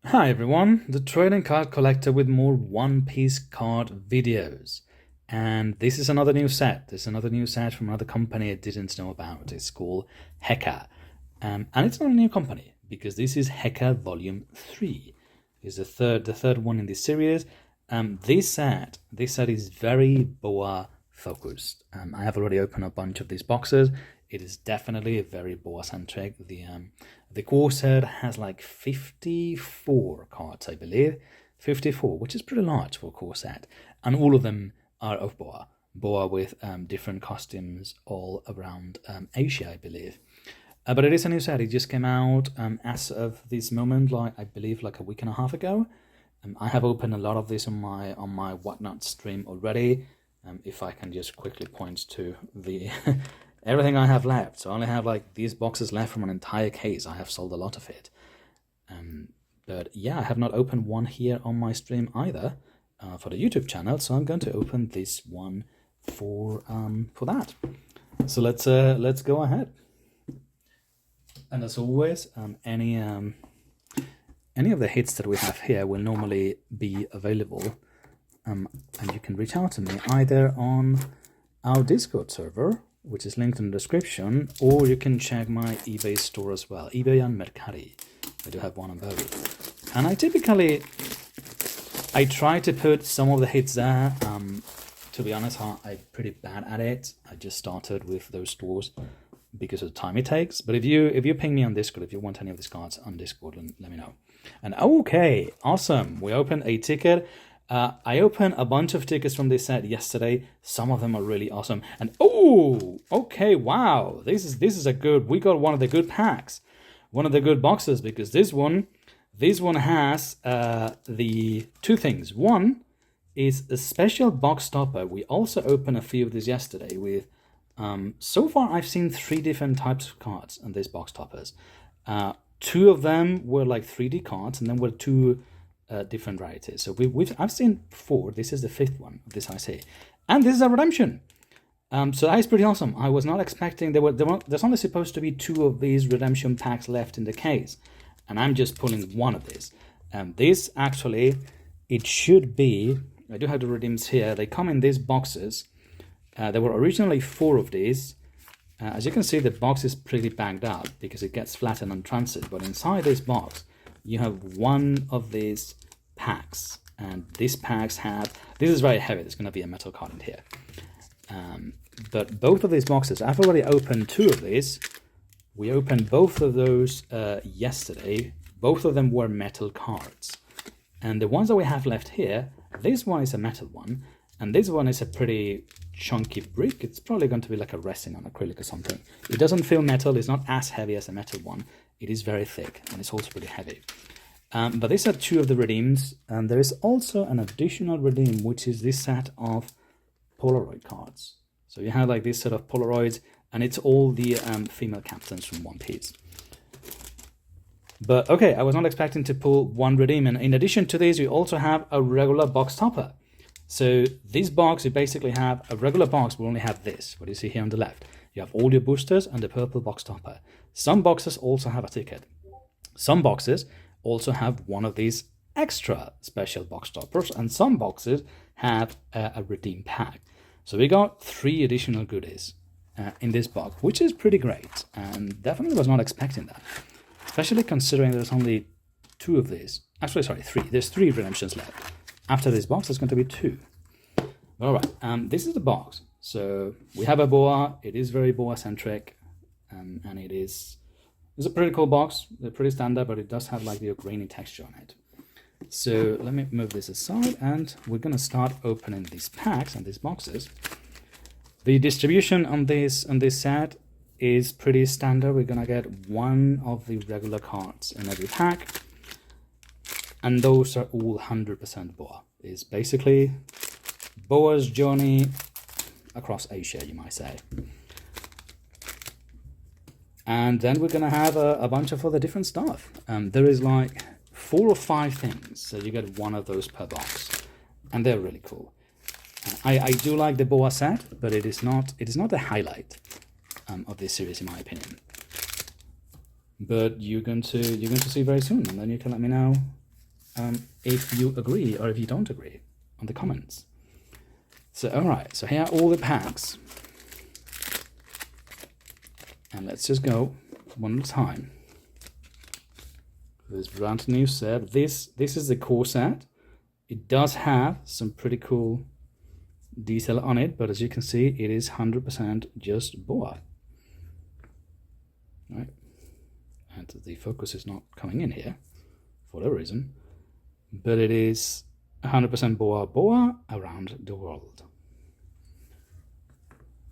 Hi everyone, the trading card collector with more One Piece card videos. And this is another new set. This is another new set from another company I didn't know about. It's called Heka. And it's not a new company because this is Heka Volume 3. It's the third one in this series. This set is very boa focused. I have already opened a bunch of these boxes. It is definitely very boa centric. The core set has like 54 cards, I believe. 54, which is pretty large for a core set. And all of them are of boa. Boa with different costumes all around Asia, I believe. But it is a new set. It just came out as of this moment, like I believe, like a week and a half ago. I have opened a lot of this on my whatnot stream already. If I can just quickly point to the everything I have left, so I only have like these boxes left from an entire case. I have sold a lot of it. But yeah, I have not opened one here on my stream either for the YouTube channel. So I'm going to open this one for that. So let's go ahead. And as always, any of the hits that we have here will normally be available, and you can reach out to me either on our Discord server, which is linked in the description, or you can check my eBay store as well, eBay and Mercari. I do have one on both. And I try to put some of the hits there. To be honest, I'm pretty bad at it. I just started with those stores because of the time it takes. But if you ping me on Discord, if you want any of these cards on Discord, let me know. And okay, awesome. We opened a ticket. I opened a bunch of tickets from this set yesterday. Some of them are really awesome. And oh, okay, wow. This is a good. We got one of the good packs, one of the good boxes, because this one has the two things. One is a special box topper. We also opened a few of these yesterday with. So far, I've seen 3 different types of cards on these box toppers. 2 of them were like 3D cards, and then were 2 different varieties. So I've seen 4. This is the 5th one of this I see, and this is a redemption. So that is pretty awesome. I was not expecting there's only supposed to be 2 of these redemption packs left in the case, and I'm just pulling one of these. This actually, it should be. I do have the redeems here. They come in these boxes. There were originally 4 of these. As you can see, the box is pretty banged up because it gets flattened on transit. But inside this box, you have 1 of these packs. And these packs have... This is very heavy. There's going to be a metal card in here. But both of these boxes, I've already opened 2 of these. We opened both of those yesterday. Both of them were metal cards. And the ones that we have left here, this one is a metal one. And this one is a pretty chunky brick. It's probably going to be like a resin on acrylic or something. It doesn't feel metal. It's not as heavy as a metal one. It is very thick, and it's also pretty heavy. But these are 2 of the redeems. And there is also an additional redeem, which is this set of Polaroid cards. So you have like this set of Polaroids, and it's all the female captains from One Piece. But okay, I was not expecting to pull 1 redeem. And in addition to this, we also have a regular box topper. So this box, you basically have a regular box, will only have this, what you see here on the left. You have all your boosters and the purple box topper. Some boxes also have a ticket. Some boxes also have one of these extra special box toppers, and some boxes have a redeem pack. So we got 3 additional goodies in this box, which is pretty great, and definitely was not expecting that. Especially considering there's only 2 of these. Actually, sorry, 3. There's 3 redemptions left. After this box, there's going to be 2. All right, this is the box. So we have a boa. It is very boa-centric, and it's a pretty cool box. They're pretty standard, but it does have like the grainy texture on it. So let me move this aside, and we're going to start opening these packs and these boxes. The distribution on this set is pretty standard. We're going to get 1 of the regular cards in every pack. And those are all 100% boa. It's basically boa's journey across Asia, you might say. And then we're going to have a bunch of other different stuff. There is like 4 or 5 things, so you get 1 of those per box. And they're really cool. I do like the boa set, but it is not the highlight of this series, in my opinion. But you're going to see very soon, and then you can let me know if you agree or if you don't agree on the comments. So, all right, so here are all the packs. And let's just go one at a time. This brand new set. This is the core set. It does have some pretty cool detail on it, but as you can see, it is 100% just boa. Right? And the focus is not coming in here for whatever reason, but it is 100% boa around the world.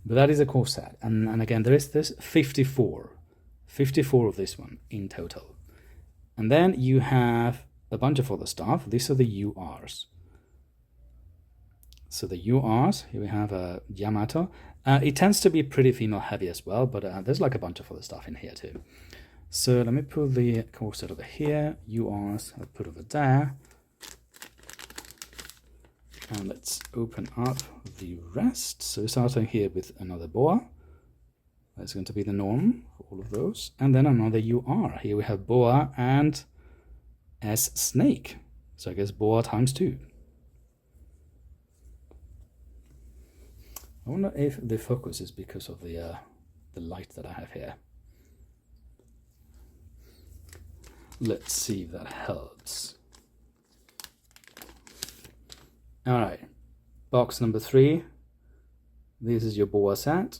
But that is a core set, and again, there's 54 of this one in total. And then you have a bunch of other stuff. These are the URs. So the URs, here we have a Yamato. It tends to be pretty female heavy as well, but there's like a bunch of other stuff in here too. So let me put the core set over here. URs I'll put over there. And let's open up the rest. So starting here with another boa. That's going to be the norm for all of those. And then another UR. Here we have boa and S snake. So I guess boa times 2. I wonder if the focus is because of the light that I have here. Let's see if that helps. All right, box number 3. This is your boa set.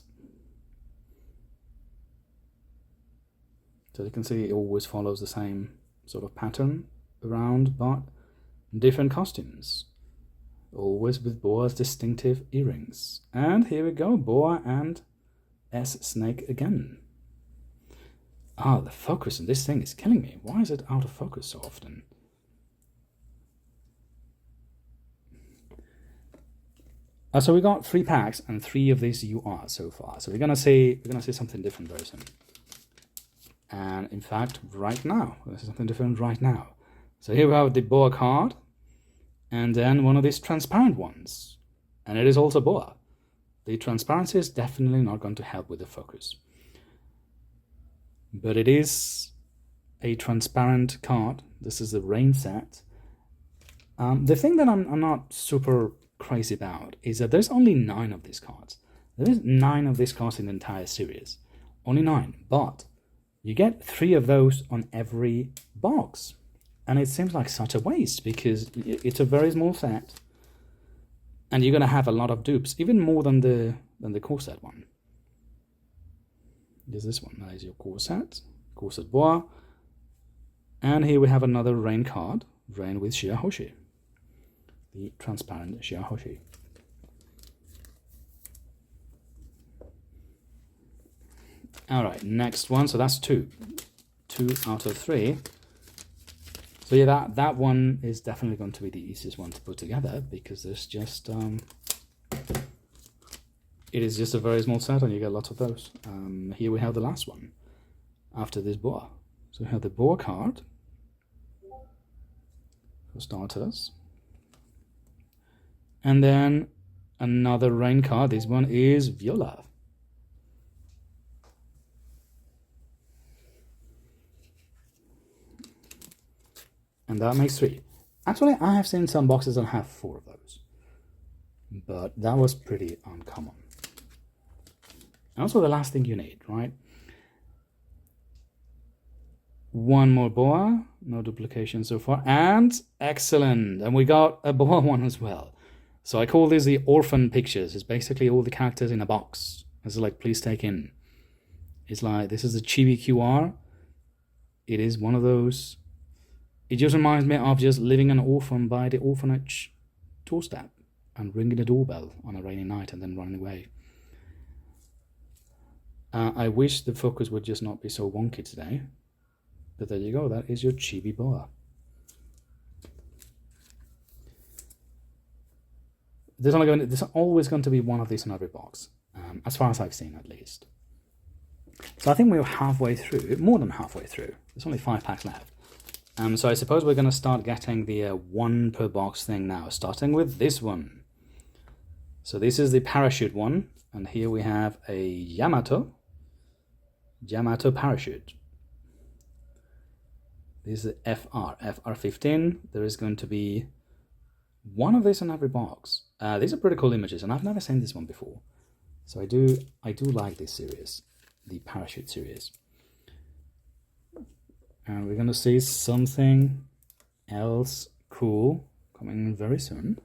So you can see it always follows the same sort of pattern around, but different costumes. Always with boa's distinctive earrings. And here we go, boa and S snake again. Ah, the focus on this thing is killing me. Why is it out of focus so often? So we got 3 packs and 3 of these UR so far. So we're gonna see something different very soon. And in fact, right now, we're gonna see something different right now. So here we have the boa card, and then one of these transparent ones, and it is also boa. The transparency is definitely not going to help with the focus, but it is a transparent card. This is the rain set. The thing that I'm not super crazy about is that there's only 9 of these cards. There is 9 of these cards in the entire series. Only 9, but you get 3 of those on every box. And it seems like such a waste because it's a very small set. And you're going to have a lot of dupes, even more than the core set one. There's this one. That is your core set boa. And here we have another rain card, rain with Shirahoshi. The transparent Shirahoshi. All right, next one. So that's 2 out of 3. So yeah, that one is definitely going to be the easiest one to put together because there's just it is just a very small set and you get lots of those. Here we have the last one after this boa. So we have the boa card for starters, and then another rain card. This one is Viola. And that makes 3. Actually, I have seen some boxes that have 4 of those, but that was pretty uncommon. And also the last thing you need, right? 1 more boa, no duplication so far, and excellent. And we got a boa one as well. So I call this the orphan pictures. It's basically all the characters in a box. It's like, please take in. It's like, this is the Chibi QR. It is one of those. It just reminds me of just living an orphan by the orphanage doorstep and ringing the doorbell on a rainy night and then running away. I wish the focus would just not be so wonky today. But there you go, that is your chibi boa. There's always going to be one of these in every box, as far as I've seen at least. So I think we're halfway through, more than halfway through. There's only 5 packs left. So I suppose we're going to start getting the 1 per box thing now, starting with this one. So this is the parachute one, and here we have a Yamato parachute. This is FR15. There is going to be one of these in every box. These are pretty cool images, and I've never seen this one before. So I do like this series, the Parachute series. And we're going to see something else cool coming very soon.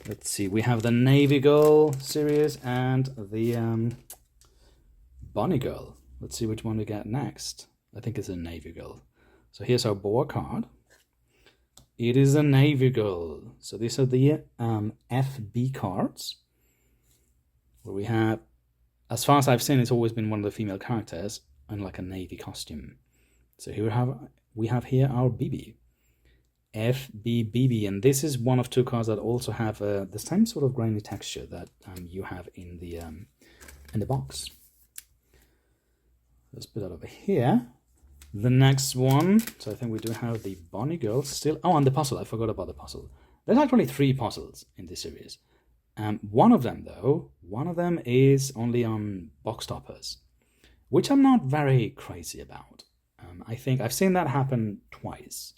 Let's see, we have the Navy Girl series and the Bunny Girl. Let's see which one we get next. I think it's a Navy Girl. So here's our boa card. It is a Navy Girl. So these are the FB cards, where we have, as far as I've seen, it's always been one of the female characters in like a navy costume. So here we have here our BB, FBBB, and this is one of two cards that also have the same sort of grainy texture that you have in the box. Let's put that over here. The next one, so I think we do have the Bunny Girl still. Oh, and the puzzle, I forgot about the puzzle. There's actually 3 puzzles in this series. One of them, though, is only on box toppers, which I'm not very crazy about. I think I've seen that happen twice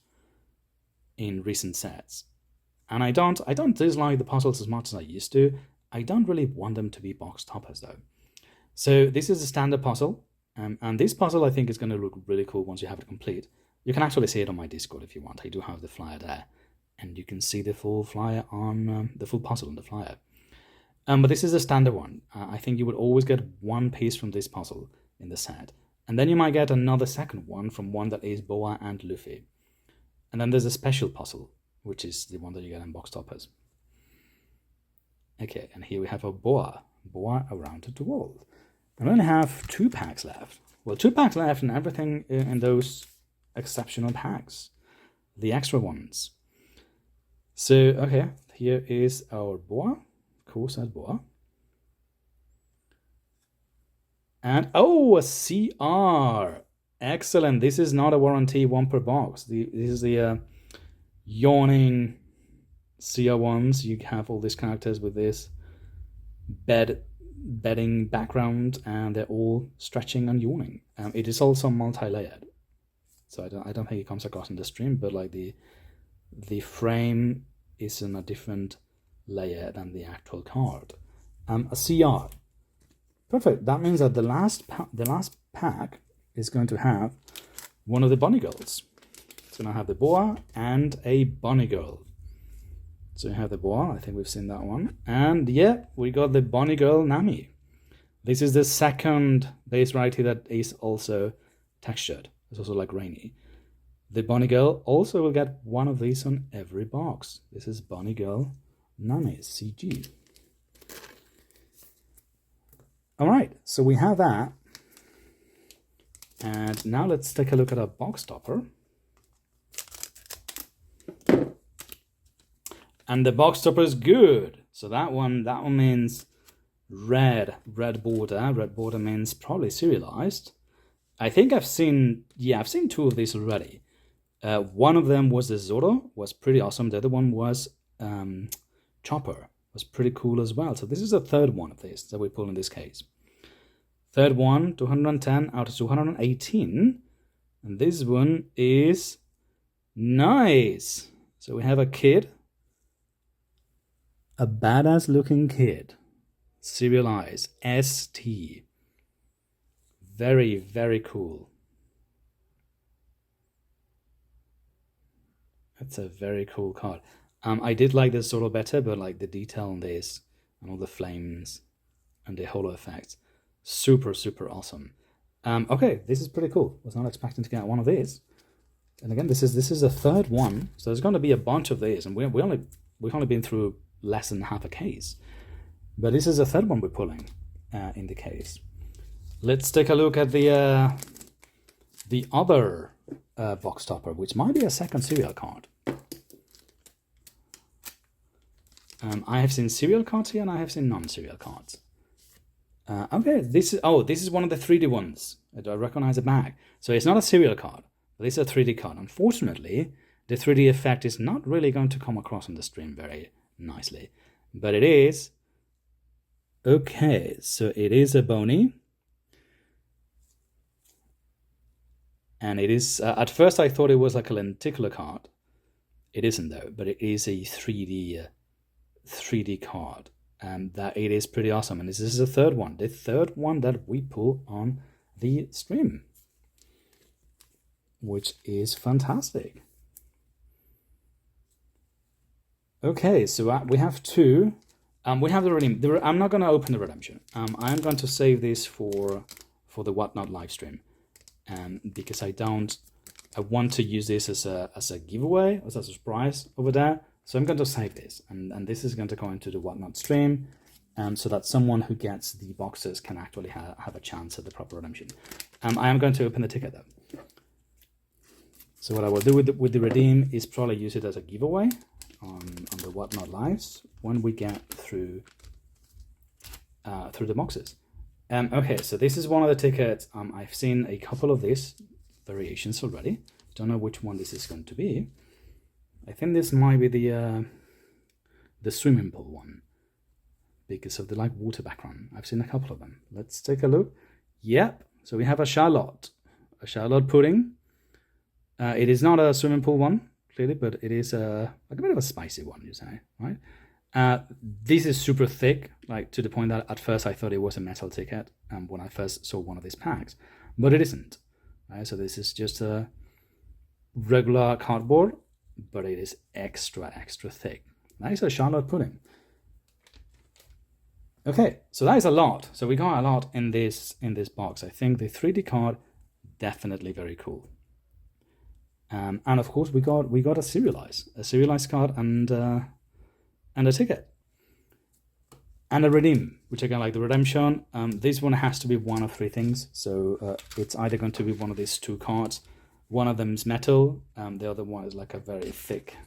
in recent sets. And I don't dislike the puzzles as much as I used to. I don't really want them to be box toppers, though. So this is a standard puzzle. And this puzzle, I think, is going to look really cool once you have it complete. You can actually see it on my Discord if you want. I do have the flyer there. And you can see the full flyer on the full puzzle on the flyer. But this is a standard one. I think you would always get one piece from this puzzle in the set. And then you might get another second one from one that is Boa and Luffy. And then there's a special puzzle, which is the one that you get in box toppers. Okay, and here we have a Boa around the wall. I only have 2 packs left. Well, 2 packs left and everything in those exceptional packs. The extra ones. So, okay, here is our Boa. Cool set Boa. And, oh, a CR. Excellent. This is not a warranty 1 per box. This is the yawning CR ones. You have all these characters with this bedding background, and they're all stretching and yawning. It is also multi-layered, so I don't think it comes across in the stream, but like the frame is in a different layer than the actual card. A CR, perfect. That means that the last pack is going to have one of the Bunny Girls. It's going to have the Boa and a Bunny Girl. So you have the Boa, I think we've seen that one. And yeah, we got the Bunny Girl Nami. This is the second base variety that is also textured. It's also like rainy. The Bunny Girl also will get one of these on every box. This is Bunny Girl Nami CG. Alright, so we have that. And now let's take a look at our box topper. And the box topper is good. So that one means red border. Red border means probably serialized. I think I've seen 2 of these already. One of them was the Zoro, was pretty awesome. The other one was Chopper, was pretty cool as well. So this is the 3rd one of this that we pull in this case. 3rd one, 210 out of 218. And this one is nice. So we have a kid. A badass looking kid. Serialized. ST. Very, very cool. That's a very cool card. I did like this Zoro better, but like the detail on this and all the flames and the holo effects. Super, super awesome. Okay, this is pretty cool. Was not expecting to get one of these. And again, this is the 3rd one. So there's going to be a bunch of these, and we've only been through less than half a case, but this is the 3rd one we're pulling in the case. Let's take a look at the other box topper, which might be a second serial card. I have seen serial cards here, and I have seen non-serial cards. Okay, this is one of the 3D ones. I recognize the bag, so it's not a serial card, but this is a 3D card. Unfortunately, the 3D effect is not really going to come across on the stream very nicely, but it is. Okay, so it is a bony. And it is, at first I thought it was like a lenticular card. It isn't though, but it is a 3D card, and that it is pretty awesome. And this is the third one that we pull on the stream, which is fantastic. Okay, so we have two. We have the redeem. I'm not going to open the redemption. I'm going to save this for the Whatnot live stream, because I want to use this as a giveaway, as a surprise over there. So I'm going to save this, and this is going to go into the Whatnot stream, so that someone who gets the boxes can actually have a chance at the proper redemption. I am going to open the ticket though. So what I will do with the redeem is probably use it as a giveaway on the Whatnot lives when we get through the boxes. Okay, so this is one of the tickets. I've seen a couple of these variations already. Don't know which one this is going to be. I think this might be the swimming pool one, because of the like water background. I've seen a couple of them. Let's take a look. Yep. So we have a Charlotte pudding. It is not a swimming pool one, clearly, but it is like a bit of a spicy one, you say, right? This is super thick, like to the point that at first I thought it was a metal ticket when I first saw one of these packs, but it isn't. Right? So this is just a regular cardboard, but it is extra thick. That is a Charlotte pudding. Okay, so that is a lot. So we got a lot in this box. I think the 3D card, definitely very cool. And of course we got a serialized card and a ticket. And a redeem, which again, like the redemption, this one has to be one of three things. So it's either going to be one of these two cards. One of them is metal, the other one is like a very thick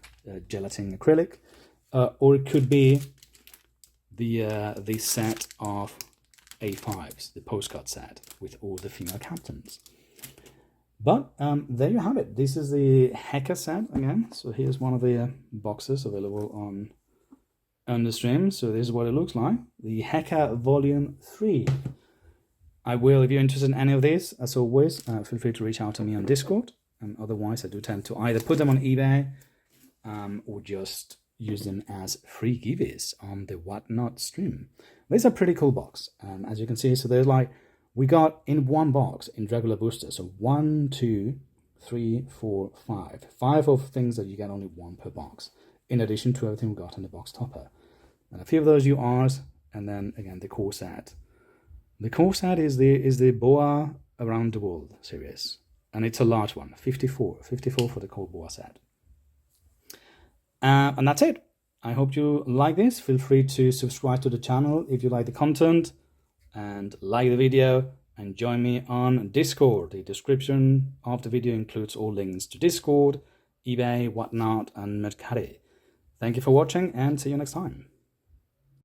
gelatin acrylic, or it could be the set of A5s, the postcard set with all the female captains. But there you have it. This is the Heka set again. So here's one of the boxes available on the stream. So this is what it looks like. The Heka Volume 3. I will, if you're interested in any of these, as always, feel free to reach out to me on Discord. Otherwise, I do tend to either put them on eBay or just use them as free giveaways on the Whatnot stream. This is a pretty cool box. As you can see, so there's like, we got in one box in regular boosters. So 1, 2, 3, 4, 5. 5 of things that you get only one per box, in addition to everything we got in the box topper. And a few of those URs, and then again the core set. The core set is the Boa Around the World series, and it's a large one, 54 for the core Boa set. And that's it. I hope you like this. Feel free to subscribe to the channel if you like the content, and like the video, and join me on Discord. The description of the video includes all links to Discord, eBay, Whatnot, and Mercari. Thank you for watching, and see you next time.